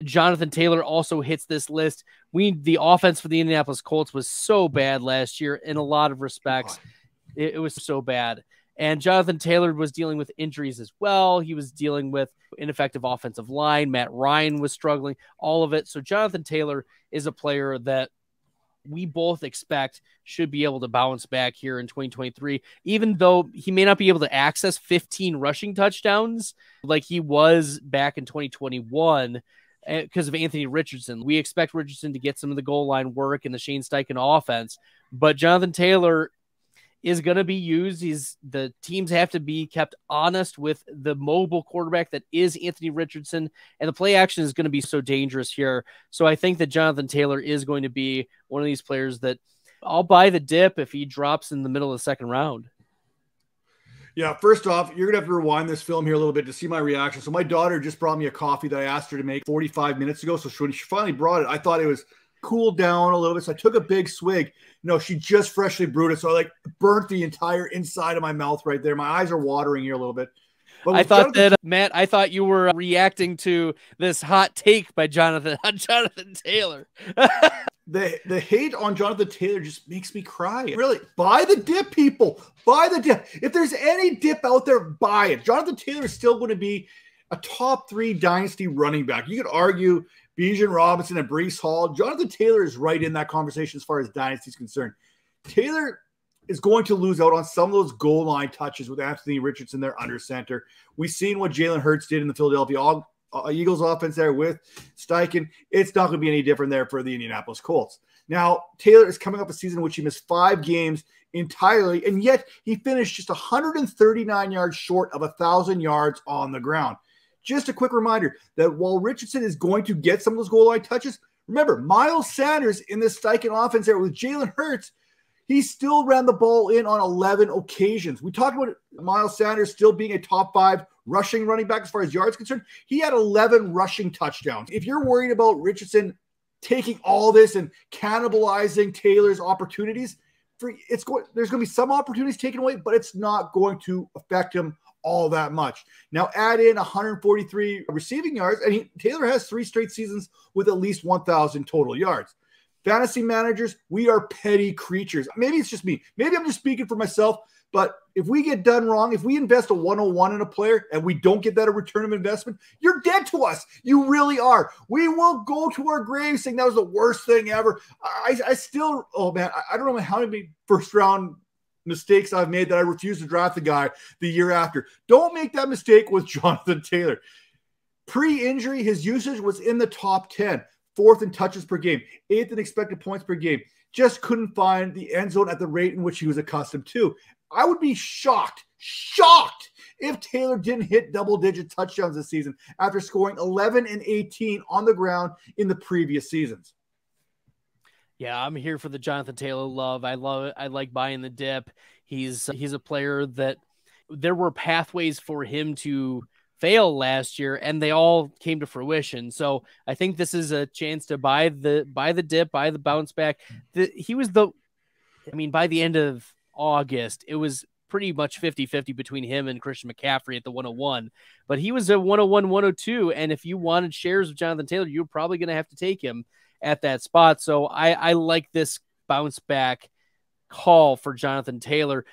Jonathan Taylor also hits this list. The offense for the Indianapolis Colts was so bad last year in a lot of respects. It was so bad. And Jonathan Taylor was dealing with injuries as well. He was dealing with ineffective offensive line. Matt Ryan was struggling, all of it. So Jonathan Taylor is a player that we both expect should be able to bounce back here in 2023, even though he may not be able to access 15 rushing touchdowns like he was back in 2021 because of Anthony Richardson. We expect Richardson to get some of the goal line work in the Shane Steichen offense, but Jonathan Taylor is going to be used. The teams have to be kept honest with the mobile quarterback that is Anthony Richardson, and the play action is going to be so dangerous here. So I think that Jonathan Taylor is going to be one of these players that I'll buy the dip if he drops in the middle of the second round. Yeah, first off, you're going to have to rewind this film here a little bit to see my reaction. So my daughter just brought me a coffee that I asked her to make 45 minutes ago. So when she finally brought it, I thought it was cooled down a little bit. So I took a big swig. No, she just freshly brewed it. So I like burnt the entire inside of my mouth right there. My eyes are watering here a little bit. But I thought that, Matt, I thought you were reacting to this hot take by Jonathan Taylor. The hate on Jonathan Taylor just makes me cry. Really, buy the dip, people. Buy the dip. If there's any dip out there, buy it. Jonathan Taylor is still going to be a top 3 dynasty running back. You could argue Bijan Robinson and Breece Hall. Jonathan Taylor is right in that conversation as far as dynasty is concerned. Taylor is going to lose out on some of those goal line touches with Anthony Richardson there under center. We've seen what Jalen Hurts did in the Philadelphia Eagles offense there with Steichen. It's not going to be any different there for the Indianapolis Colts. Now, Taylor is coming up a season in which he missed 5 games entirely, and yet he finished just 139 yards short of 1,000 yards on the ground. Just a quick reminder that while Richardson is going to get some of those goal line touches, remember, Miles Sanders in this Steichen offense there with Jalen Hurts, he still ran the ball in on 11 occasions. We talked about Miles Sanders still being a top 5 rushing running back as far as yards concerned. He had 11 rushing touchdowns. If you're worried about Richardson taking all this and cannibalizing Taylor's opportunities, there's going to be some opportunities taken away, but it's not going to affect him all that much. Now add in 143 receiving yards, and Taylor has 3 straight seasons with at least 1,000 total yards. Fantasy managers, we are petty creatures. Maybe it's just me. Maybe I'm just speaking for myself, but if we get done wrong, if we invest a 101 in a player and we don't get that a return of investment, you're dead to us. You really are. We will go to our grave saying that was the worst thing ever. I still, oh man, I don't know how many first round mistakes I've made that I refuse to draft the guy the year after. Don't make that mistake with Jonathan Taylor. Pre-injury, his usage was in the top 10, 4th in touches per game, 8th in expected points per game. Just couldn't find the end zone at the rate in which he was accustomed to. I would be shocked if Taylor didn't hit double-digit touchdowns this season after scoring 11 and 18 on the ground in the previous seasons. Yeah, I'm here for the Jonathan Taylor love. I love it. I like buying the dip. He's a player that there were pathways for him to fail last year, and they all came to fruition. So I think this is a chance to buy the dip, buy the bounce back. By the end of August, it was pretty much 50-50 between him and Christian McCaffrey at the 101, but he was a 101, 102. And if you wanted shares of Jonathan Taylor, you're probably going to have to take him at that spot. So I like this bounce back call for Jonathan Taylor.